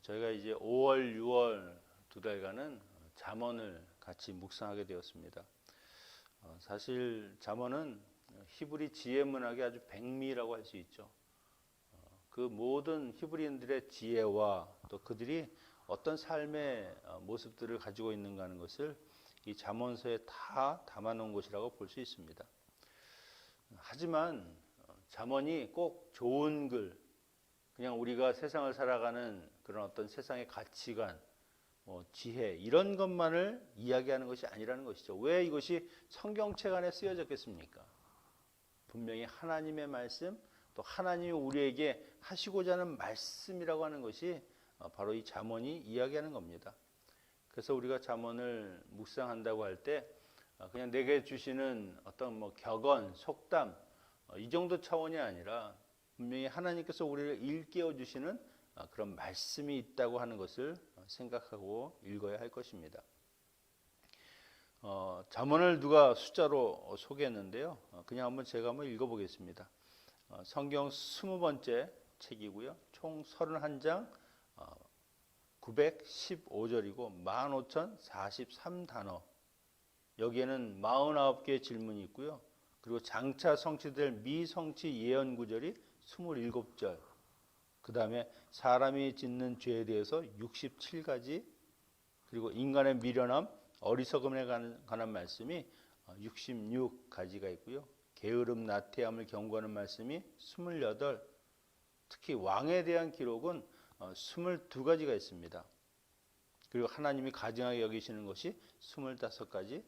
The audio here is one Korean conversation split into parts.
저희가 이제 5월, 6월 두 달간은 잠언을 같이 묵상하게 되었습니다. 사실 잠언은 히브리 지혜 문학의 아주 백미라고 할 수 있죠. 그 모든 히브리인들의 지혜와 또 그들이 어떤 삶의 모습들을 가지고 있는가 하는 것을 이 잠언서에 다 담아놓은 것이라고 볼 수 있습니다. 하지만 잠언이 꼭 좋은 글, 그냥 우리가 세상을 살아가는 그런 어떤 세상의 가치관, 지혜 이런 것만을 이야기하는 것이 아니라는 것이죠. 왜 이것이 성경책 안에 쓰여졌겠습니까? 분명히 하나님의 말씀, 또 하나님이 우리에게 하시고자 하는 말씀이라고 하는 것이 바로 이 잠언이 이야기하는 겁니다. 그래서 우리가 잠언을 묵상한다고 할 때 그냥 내게 주시는 어떤 격언, 속담 이 정도 차원이 아니라 분명히 하나님께서 우리를 일깨워 주시는 그런 말씀이 있다고 하는 것을 생각하고 읽어야 할 것입니다. 잠언을 누가 숫자로 소개했는데요. 그냥 제가 한번 읽어보겠습니다. 성경 20번째 책이고요. 총 31장 915절이고 15,043단어. 여기에는 49개의 질문이 있고요. 그리고 장차 성취될 미성취 예언 구절이 27절. 그 다음에 사람이 짓는 죄에 대해서 67가지, 그리고 인간의 미련함, 어리석음에 관한 말씀이 66가지가 있고요. 게으름, 나태함을 경고하는 말씀이 28, 특히 왕에 대한 기록은 22가지가 있습니다. 그리고 하나님이 가증하게 여기시는 것이 25가지,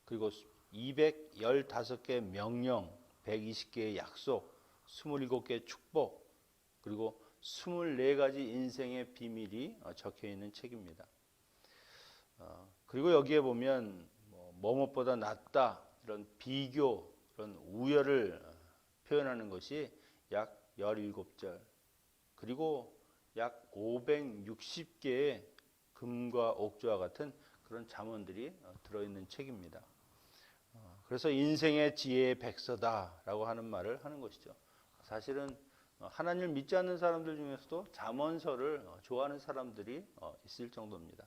그리고 215개의 명령, 120개의 약속, 27개의 축복, 그리고 24가지 인생의 비밀이 적혀 있는 책입니다. 그리고 여기에 보면 뭐뭇보다 낫다, 이런 비교, 그런 우열을 표현하는 것이 약 17절, 그리고 약 560개의 금과 옥조와 같은 그런 잠언들이 들어있는 책입니다. 그래서 인생의 지혜의 백서다라고 하는 말을 하는 것이죠. 사실은 하나님을 믿지 않는 사람들 중에서도 잠언서를 좋아하는 사람들이 있을 정도입니다.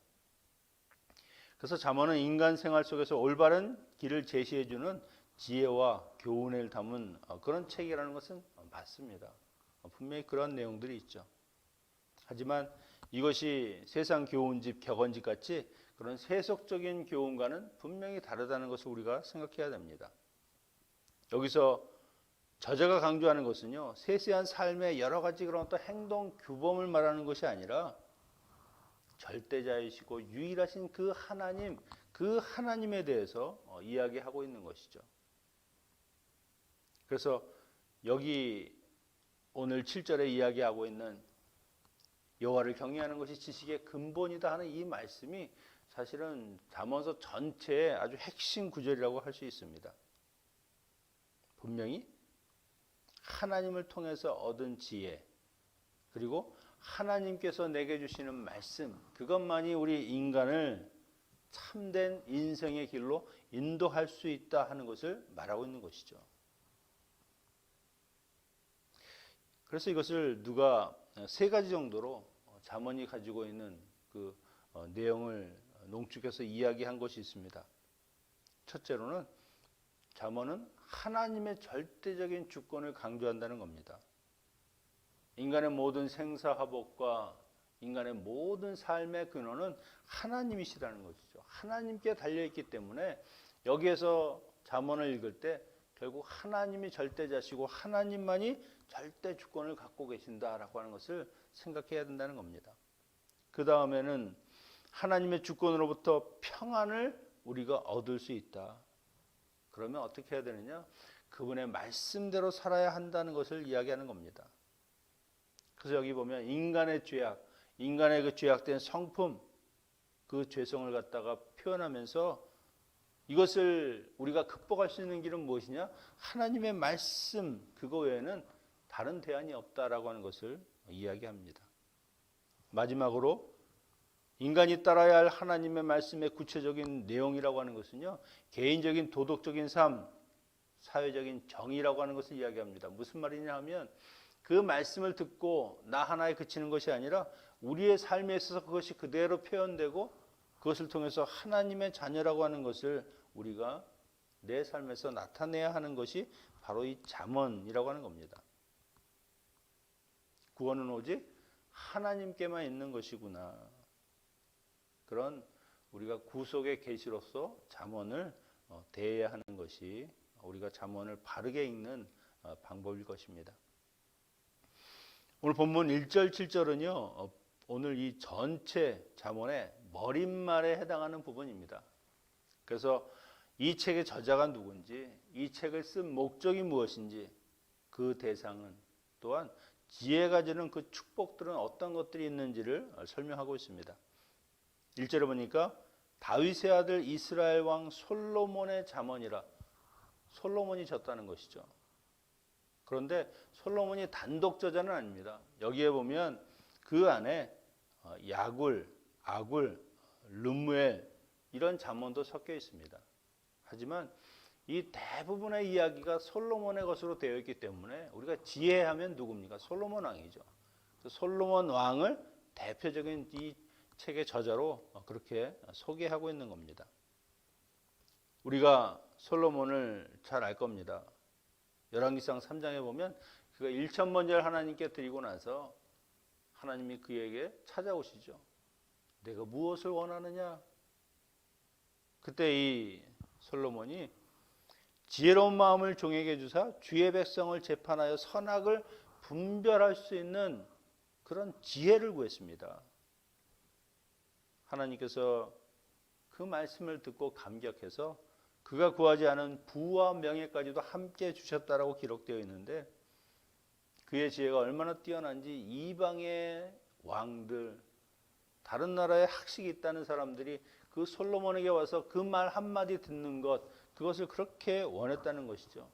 그래서 잠언은 인간 생활 속에서 올바른 길을 제시해주는 지혜와 교훈을 담은 그런 책이라는 것은 맞습니다. 분명히 그런 내용들이 있죠. 하지만 이것이 세상 교훈집, 격언집 같이 그런 세속적인 교훈과는 분명히 다르다는 것을 우리가 생각해야 됩니다. 여기서 저자가 강조하는 것은요, 세세한 삶의 여러 가지 그런 어떤 행동 규범을 말하는 것이 아니라 절대자이시고 유일하신 그 하나님, 그 하나님에 대해서 이야기하고 있는 것이죠. 그래서 여기 오늘 7절에 이야기하고 있는 여호와를 경외하는 것이 지식의 근본이다 하는 이 말씀이 사실은 잠언서 전체의 아주 핵심 구절이라고 할 수 있습니다. 분명히 하나님을 통해서 얻은 지혜, 그리고 하나님께서 내게 주시는 말씀, 그것만이 우리 인간을 참된 인생의 길로 인도할 수 있다 하는 것을 말하고 있는 것이죠. 그래서 이것을 누가 3가지 정도로 잠언이 가지고 있는 그 내용을 농축해서 이야기한 것이 있습니다. 첫째로는 잠언은 하나님의 절대적인 주권을 강조한다는 겁니다. 인간의 모든 생사화복과 인간의 모든 삶의 근원은 하나님이시라는 것이죠. 하나님께 달려있기 때문에 여기에서 잠언을 읽을 때 결국 하나님이 절대자시고 하나님만이 절대 주권을 갖고 계신다라고 하는 것을 생각해야 된다는 겁니다. 그 다음에는 하나님의 주권으로부터 평안을 우리가 얻을 수 있다. 그러면 어떻게 해야 되느냐? 그분의 말씀대로 살아야 한다는 것을 이야기하는 겁니다. 그래서 여기 보면 인간의 죄악, 인간의 그 죄악된 성품, 그 죄성을 갖다가 표현하면서 이것을 우리가 극복할 수 있는 길은 무엇이냐? 하나님의 말씀, 그거 외에는 다른 대안이 없다라고 하는 것을 이야기합니다. 마지막으로 인간이 따라야 할 하나님의 말씀의 구체적인 내용이라고 하는 것은요, 개인적인 도덕적인 삶, 사회적인 정의라고 하는 것을 이야기합니다. 무슨 말이냐 하면 그 말씀을 듣고 나 하나에 그치는 것이 아니라 우리의 삶에 있어서 그것이 그대로 표현되고 그것을 통해서 하나님의 자녀라고 하는 것을 우리가 내 삶에서 나타내야 하는 것이 바로 이 잠언이라고 하는 겁니다. 구원은 오직 하나님께만 있는 것이구나. 그런 우리가 구속의 계시로서 잠언을 대해야 하는 것이 우리가 잠언을 바르게 읽는 방법일 것입니다. 오늘 본문 1절 7절은요. 오늘 이 전체 잠언의 머릿말에 해당하는 부분입니다. 그래서 이 책의 저자가 누군지, 이 책을 쓴 목적이 무엇인지, 그 대상은 또한 지혜가 주는 그 축복들은 어떤 것들이 있는지를 설명하고 있습니다. 1절에 보니까 다윗의 아들 이스라엘 왕 솔로몬의 잠언이라. 솔로몬이 졌다는 것이죠. 그런데 솔로몬이 단독 저자는 아닙니다. 여기에 보면 그 안에 야굴, 아굴, 르무엘 이런 잠언도 섞여 있습니다. 하지만 이 대부분의 이야기가 솔로몬의 것으로 되어 있기 때문에 우리가 지혜하면 누굽니까? 솔로몬 왕이죠. 솔로몬 왕을 대표적인 이 책의 저자로 그렇게 소개하고 있는 겁니다. 우리가 솔로몬을 잘 알 겁니다. 열왕기상 3장에 보면 그가 1,000번제를 하나님께 드리고 나서 하나님이 그에게 찾아오시죠. 내가 무엇을 원하느냐? 그때 이 솔로몬이 지혜로운 마음을 종에게 주사 주의 백성을 재판하여 선악을 분별할 수 있는 그런 지혜를 구했습니다. 하나님께서 그 말씀을 듣고 감격해서 그가 구하지 않은 부와 명예까지도 함께 주셨다라고 기록되어 있는데 그의 지혜가 얼마나 뛰어난지 이방의 왕들, 다른 나라에 학식이 있다는 사람들이 그 솔로몬에게 와서 그 말 한마디 듣는 것, 그것을 그렇게 원했다는 것이죠.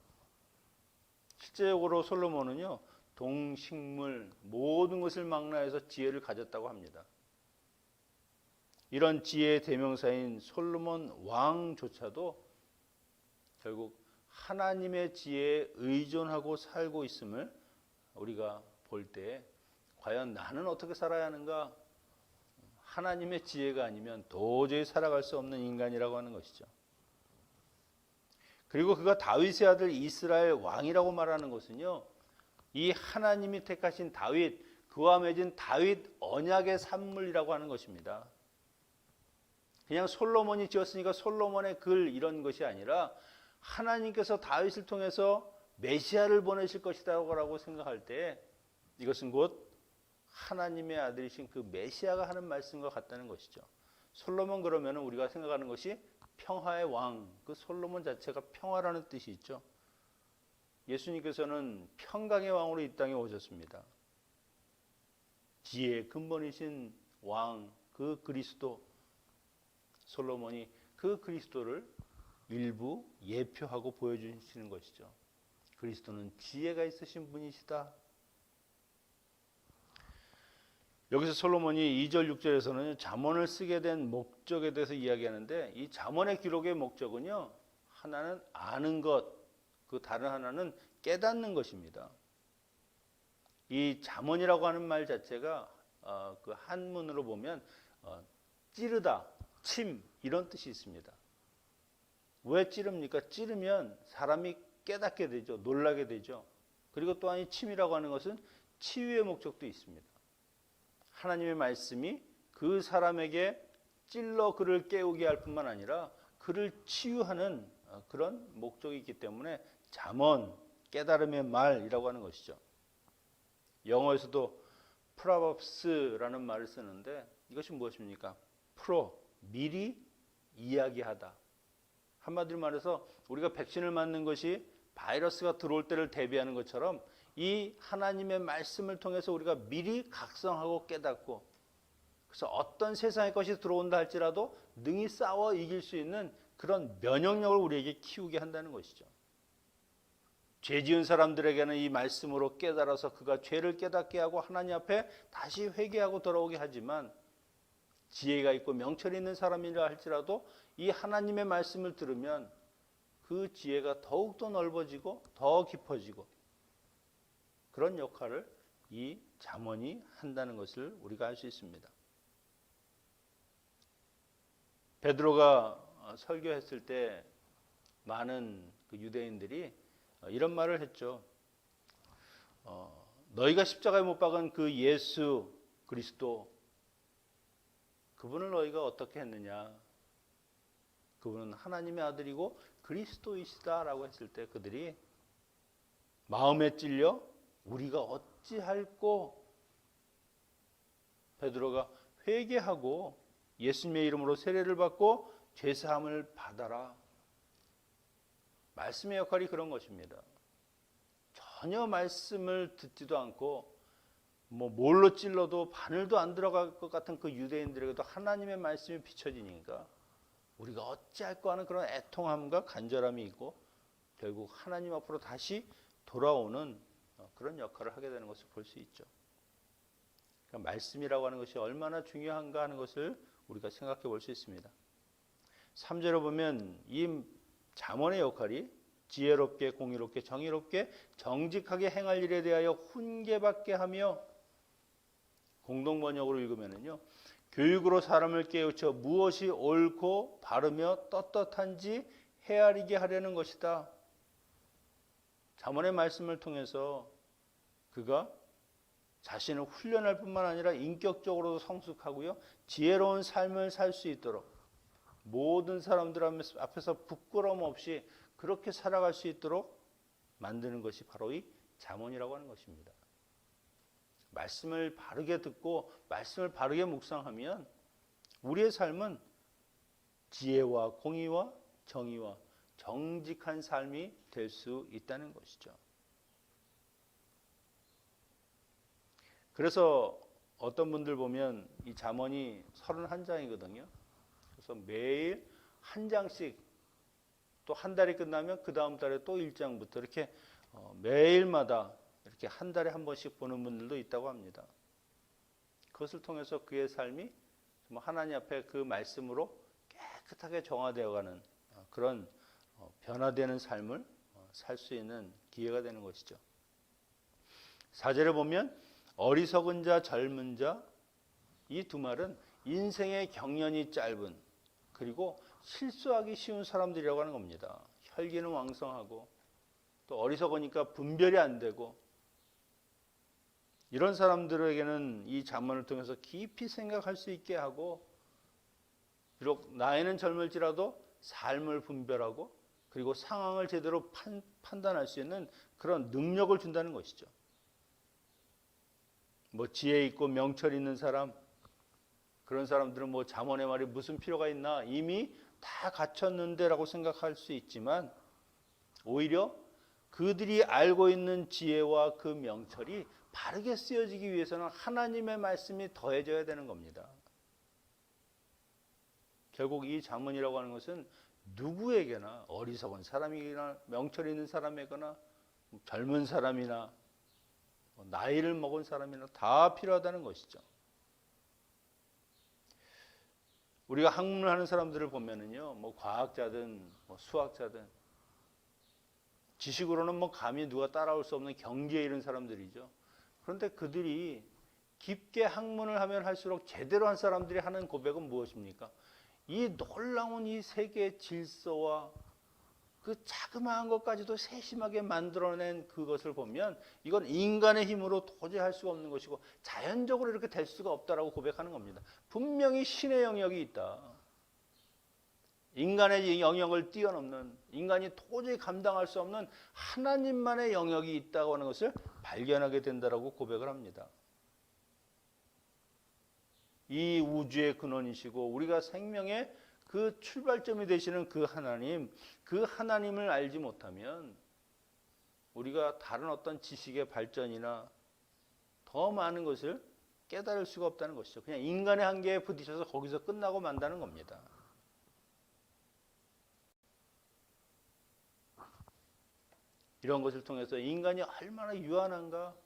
실제적으로 솔로몬은요, 동식물 모든 것을 망라해서 지혜를 가졌다고 합니다. 이런 지혜의 대명사인 솔로몬 왕조차도 결국 하나님의 지혜에 의존하고 살고 있음을 우리가 볼 때 과연 나는 어떻게 살아야 하는가? 하나님의 지혜가 아니면 도저히 살아갈 수 없는 인간이라고 하는 것이죠. 그리고 그가 다윗의 아들 이스라엘 왕이라고 말하는 것은요, 이 하나님이 택하신 다윗, 그와 맺은 다윗 언약의 산물이라고 하는 것입니다. 그냥 솔로몬이 지었으니까 솔로몬의 글 이런 것이 아니라 하나님께서 다윗을 통해서 메시아를 보내실 것이라고 생각할 때 이것은 곧 하나님의 아들이신 그 메시아가 하는 말씀과 같다는 것이죠. 솔로몬 그러면 우리가 생각하는 것이 평화의 왕, 그 솔로몬 자체가 평화라는 뜻이 있죠. 예수님께서는 평강의 왕으로 이 땅에 오셨습니다. 지혜의 근본이신 왕, 그 그리스도, 솔로몬이 그 그리스도를 일부 예표하고 보여주시는 것이죠. 그리스도는 지혜가 있으신 분이시다. 여기서 솔로몬이 2절 6절에서는 잠언을 쓰게 된 목적에 대해서 이야기하는데 이 잠언의 기록의 목적은요. 하나는 아는 것, 그 다른 하나는 깨닫는 것입니다. 이 잠언이라고 하는 말 자체가 그 한문으로 보면 찌르다, 침 이런 뜻이 있습니다. 왜 찌릅니까? 찌르면 사람이 깨닫게 되죠. 놀라게 되죠. 그리고 또한 이 침이라고 하는 것은 치유의 목적도 있습니다. 하나님의 말씀이 그 사람에게 찔러 그를 깨우게 할 뿐만 아니라 그를 치유하는 그런 목적이 있기 때문에 잠언, 깨달음의 말이라고 하는 것이죠. 영어에서도 프로버브스라는 말을 쓰는데 이것이 무엇입니까? 미리 이야기하다. 한마디로 말해서 우리가 백신을 맞는 것이 바이러스가 들어올 때를 대비하는 것처럼 이 하나님의 말씀을 통해서 우리가 미리 각성하고 깨닫고 그래서 어떤 세상의 것이 들어온다 할지라도 능히 싸워 이길 수 있는 그런 면역력을 우리에게 키우게 한다는 것이죠. 죄 지은 사람들에게는 이 말씀으로 깨달아서 그가 죄를 깨닫게 하고 하나님 앞에 다시 회개하고 돌아오게 하지만 지혜가 있고 명철이 있는 사람이라 할지라도 이 하나님의 말씀을 들으면 그 지혜가 더욱더 넓어지고 더 깊어지고 그런 역할을 이 잠언이 한다는 것을 우리가 알 수 있습니다. 베드로가 설교했을 때 많은 그 유대인들이 이런 말을 했죠. 너희가 십자가에 못 박은 그 예수 그리스도, 그분을 너희가 어떻게 했느냐? 그분은 하나님의 아들이고 그리스도이시다라고 했을 때 그들이 마음에 찔려 우리가 어찌할꼬, 베드로가 회개하고 예수님의 이름으로 세례를 받고 죄사함을 받아라. 말씀의 역할이 그런 것입니다. 전혀 말씀을 듣지도 않고 뭘로 찔러도 바늘도 안 들어갈 것 같은 그 유대인들에게도 하나님의 말씀이 비춰지니까 우리가 어찌할꼬 하는 그런 애통함과 간절함이 있고 결국 하나님 앞으로 다시 돌아오는 그런 역할을 하게 되는 것을 볼 수 있죠. 그러니까 말씀이라고 하는 것이 얼마나 중요한가 하는 것을 우리가 생각해 볼 수 있습니다. 3절에 보면 이 잠언의 역할이 지혜롭게 공의롭게 정의롭게 정직하게 행할 일에 대하여 훈계받게 하며, 공동번역으로 읽으면은요, 교육으로 사람을 깨우쳐 무엇이 옳고 바르며 떳떳한지 헤아리게 하려는 것이다. 잠언의 말씀을 통해서 그가 자신을 훈련할 뿐만 아니라 인격적으로도 성숙하고요, 지혜로운 삶을 살 수 있도록 모든 사람들 앞에서 부끄러움 없이 그렇게 살아갈 수 있도록 만드는 것이 바로 이 잠언이라고 하는 것입니다. 말씀을 바르게 듣고 말씀을 바르게 묵상하면 우리의 삶은 지혜와 공의와 정의와 정직한 삶이 될 수 있다는 것이죠. 그래서 어떤 분들 보면 이 잠언이 31장이거든요. 그래서 매일 한 장씩, 또 한 달이 끝나면 그 다음 달에 또 1장부터 이렇게 매일마다 이렇게 한 달에 한 번씩 보는 분들도 있다고 합니다. 그것을 통해서 그의 삶이 하나님 앞에 그 말씀으로 깨끗하게 정화되어가는 그런 변화되는 삶을 살 수 있는 기회가 되는 것이죠. 4절에 보면 어리석은 자, 젊은 자, 이 두 말은 인생의 경련이 짧은, 그리고 실수하기 쉬운 사람들이라고 하는 겁니다. 혈기는 왕성하고 또 어리석으니까 분별이 안 되고, 이런 사람들에게는 이 잠언을 통해서 깊이 생각할 수 있게 하고, 비록 나이는 젊을지라도 삶을 분별하고 그리고 상황을 제대로 판단할 수 있는 그런 능력을 준다는 것이죠. 지혜 있고 명철 있는 사람, 그런 사람들은 잠언의 말이 무슨 필요가 있나, 이미 다 갖췄는데 라고 생각할 수 있지만, 오히려 그들이 알고 있는 지혜와 그 명철이 바르게 쓰여지기 위해서는 하나님의 말씀이 더해져야 되는 겁니다. 결국 이 잠언이라고 하는 것은 누구에게나, 어리석은 사람이나 명철 있는 사람이거나 젊은 사람이나 나이를 먹은 사람이나 다 필요하다는 것이죠. 우리가 학문을 하는 사람들을 보면은요, 과학자든 수학자든 지식으로는 감히 누가 따라올 수 없는 경지에 이른 사람들이죠. 그런데 그들이 깊게 학문을 하면 할수록 제대로 한 사람들이 하는 고백은 무엇입니까? 이 놀라운 이 세계의 질서와 그 자그마한 것까지도 세심하게 만들어낸 그것을 보면 이건 인간의 힘으로 도저히 할 수가 없는 것이고 자연적으로 이렇게 될 수가 없다라고 고백하는 겁니다. 분명히 신의 영역이 있다. 인간의 영역을 뛰어넘는, 인간이 도저히 감당할 수 없는 하나님만의 영역이 있다고 하는 것을 발견하게 된다라고 고백을 합니다. 이 우주의 근원이시고 우리가 생명의 그 출발점이 되시는 그 하나님을 알지 못하면 우리가 다른 어떤 지식의 발전이나 더 많은 것을 깨달을 수가 없다는 것이죠. 그냥 인간의 한계에 부딪혀서 거기서 끝나고 만다는 겁니다. 이런 것을 통해서 인간이 얼마나 유한한가,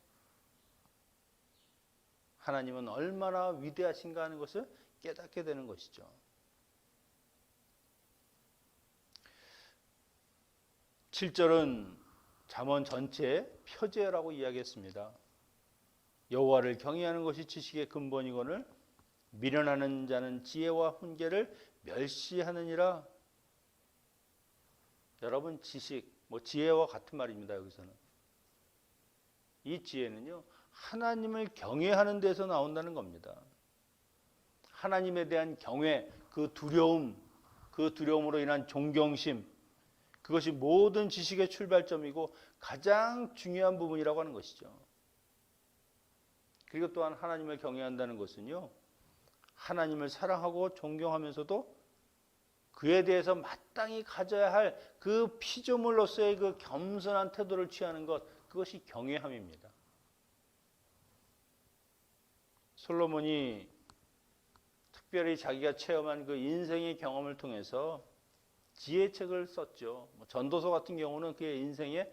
하나님은 얼마나 위대하신가 하는 것을 깨닫게 되는 것이죠. 7절은 잠언 전체의 표제라고 이야기했습니다. 여호와를 경외하는 것이 지식의 근본이거늘 미련하는 자는 지혜와 훈계를 멸시하느니라. 여러분, 지식, 지혜와 같은 말입니다. 여기서는 이 지혜는요, 하나님을 경외하는 데서 나온다는 겁니다. 하나님에 대한 경외, 그 두려움, 그 두려움으로 인한 존경심, 그것이 모든 지식의 출발점이고 가장 중요한 부분이라고 하는 것이죠. 그리고 또한 하나님을 경외한다는 것은요, 하나님을 사랑하고 존경하면서도 그에 대해서 마땅히 가져야 할 그 피조물로서의 그 겸손한 태도를 취하는 것, 그것이 경외함입니다. 솔로몬이 특별히 자기가 체험한 그 인생의 경험을 통해서 지혜책을 썼죠. 전도서 같은 경우는 그의 인생의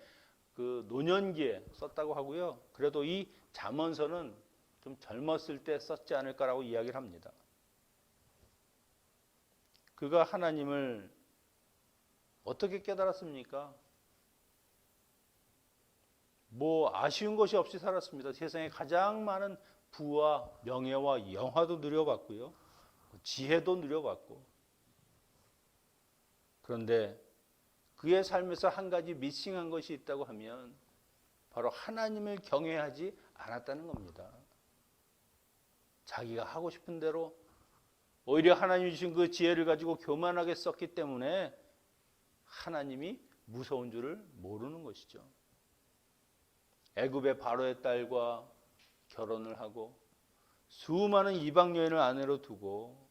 그 노년기에 썼다고 하고요. 그래도 이 잠언서는 좀 젊었을 때 썼지 않을까라고 이야기를 합니다. 그가 하나님을 어떻게 깨달았습니까? 아쉬운 것이 없이 살았습니다. 세상에 가장 많은 부와 명예와 영화도 누려봤고요. 지혜도 누려봤고. 그런데 그의 삶에서 한 가지 미싱한 것이 있다고 하면 바로 하나님을 경외하지 않았다는 겁니다. 자기가 하고 싶은 대로 오히려 하나님이 주신 그 지혜를 가지고 교만하게 썼기 때문에 하나님이 무서운 줄을 모르는 것이죠. 애굽의 바로의 딸과 결혼을 하고 수많은 이방 여인을 아내로 두고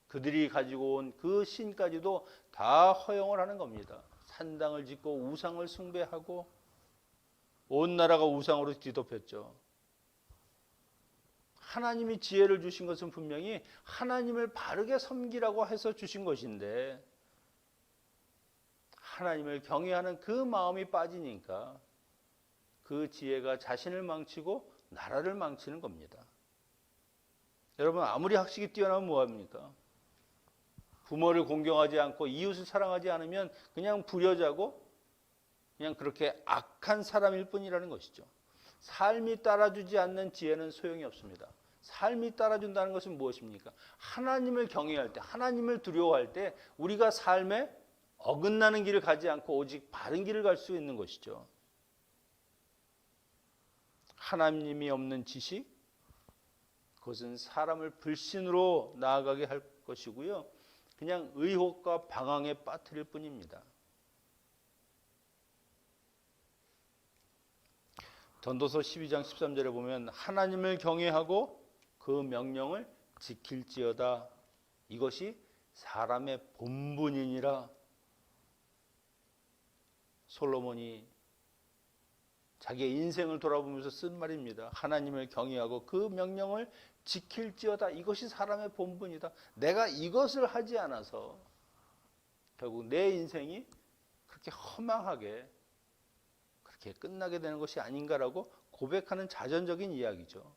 그들이 가지고 온 그 신까지도 다 허용을 하는 겁니다. 산당을 짓고 우상을 숭배하고 온 나라가 우상으로 뒤덮였죠. 하나님이 지혜를 주신 것은 분명히 하나님을 바르게 섬기라고 해서 주신 것인데 하나님을 경외하는 그 마음이 빠지니까 그 지혜가 자신을 망치고 나라를 망치는 겁니다. 여러분, 아무리 학식이 뛰어나면 뭐합니까? 부모를 공경하지 않고 이웃을 사랑하지 않으면 그냥 불효자고 그냥 그렇게 악한 사람일 뿐이라는 것이죠. 삶이 따라주지 않는 지혜는 소용이 없습니다. 삶이 따라준다는 것은 무엇입니까? 하나님을 경외할 때, 하나님을 두려워할 때 우리가 삶에 어긋나는 길을 가지 않고 오직 바른 길을 갈 수 있는 것이죠. 하나님이 없는 지식, 그것은 사람을 불신으로 나아가게 할 것이고요. 그냥 의혹과 방황에 빠뜨릴 뿐입니다. 전도서 12장 13절에 보면 하나님을 경외하고 그 명령을 지킬지어다. 이것이 사람의 본분이니라. 솔로몬이 자기의 인생을 돌아보면서 쓴 말입니다. 하나님을 경외하고 그 명령을 지킬지어다. 이것이 사람의 본분이다. 내가 이것을 하지 않아서 결국 내 인생이 그렇게 허망하게 그렇게 끝나게 되는 것이 아닌가라고 고백하는 자전적인 이야기죠.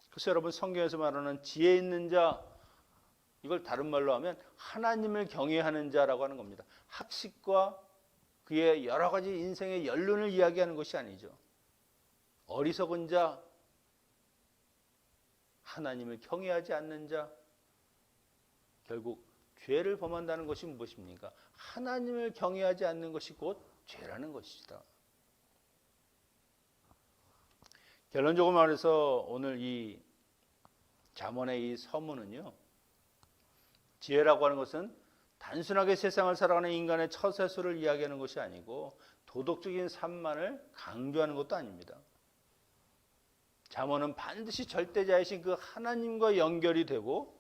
그래서 여러분, 성경에서 말하는 지혜 있는 자, 이걸 다른 말로 하면 하나님을 경외하는 자라고 하는 겁니다. 학식과 그의 여러 가지 인생의 연륜을 이야기하는 것이 아니죠. 어리석은 자, 하나님을 경외하지 않는 자, 결국 죄를 범한다는 것이 무엇입니까? 하나님을 경외하지 않는 것이 곧 죄라는 것이다. 결론적으로 말해서 오늘 이 잠언의 이 서문은요, 지혜라고 하는 것은 단순하게 세상을 살아가는 인간의 처세술을 이야기하는 것이 아니고 도덕적인 삶만을 강조하는 것도 아닙니다. 잠언은 반드시 절대자이신 그 하나님과 연결이 되고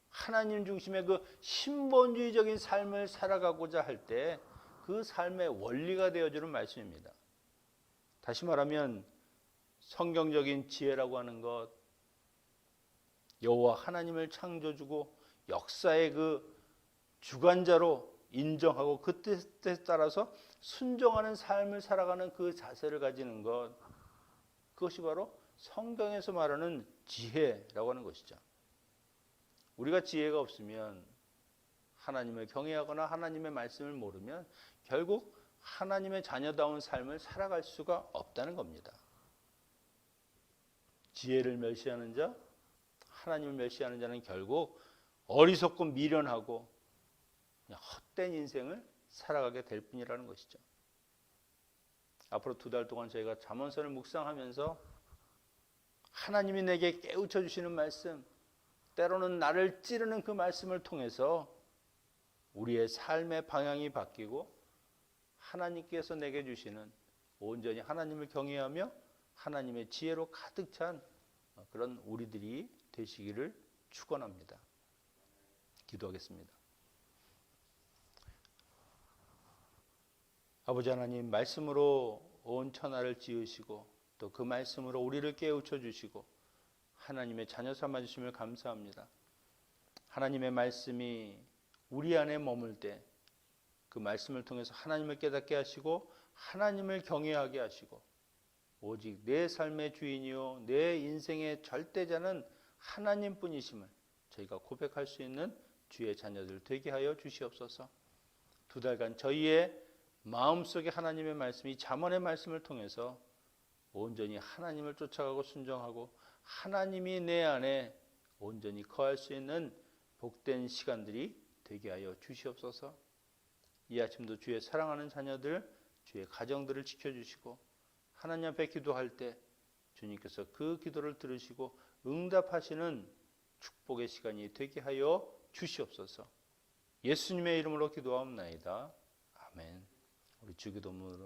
하나님 중심의 그 신본주의적인 삶을 살아가고자 할 때 그 삶의 원리가 되어주는 말씀입니다. 다시 말하면 성경적인 지혜라고 하는 것, 여호와 하나님을 창조주고 역사의 그 주관자로 인정하고 그 뜻에 따라서 순종하는 삶을 살아가는 그 자세를 가지는 것, 그것이 바로 성경에서 말하는 지혜라고 하는 것이죠. 우리가 지혜가 없으면 하나님을 경외하거나 하나님의 말씀을 모르면 결국 하나님의 자녀다운 삶을 살아갈 수가 없다는 겁니다. 지혜를 멸시하는 자, 하나님을 멸시하는 자는 결국 어리석고 미련하고 그냥 헛된 인생을 살아가게 될 뿐이라는 것이죠. 앞으로 2달 동안 저희가 잠언서를 묵상하면서 하나님이 내게 깨우쳐 주시는 말씀, 때로는 나를 찌르는 그 말씀을 통해서 우리의 삶의 방향이 바뀌고 하나님께서 내게 주시는 온전히 하나님을 경외하며 하나님의 지혜로 가득 찬 그런 우리들이 되시기를 축원합니다. 기도하겠습니다. 아버지 하나님, 말씀으로 온 천하를 지으시고 또 그 말씀으로 우리를 깨우쳐 주시고 하나님의 자녀 삼아 주심을 감사합니다. 하나님의 말씀이 우리 안에 머물 때 그 말씀을 통해서 하나님을 깨닫게 하시고 하나님을 경외하게 하시고 오직 내 삶의 주인이요 내 인생의 절대자는 하나님뿐이심을 저희가 고백할 수 있는 주의 자녀들 되게 하여 주시옵소서. 2달간 저희의 마음속에 하나님의 말씀이 잠언의 말씀을 통해서 온전히 하나님을 쫓아가고 순종하고 하나님이 내 안에 온전히 거할 수 있는 복된 시간들이 되게 하여 주시옵소서. 이 아침도 주의 사랑하는 자녀들, 주의 가정들을 지켜주시고 하나님 앞에 기도할 때 주님께서 그 기도를 들으시고 응답하시는 축복의 시간이 되게 하여 주시옵소서. 예수님의 이름으로 기도하옵나이다. 아멘. 우리 주기도문으로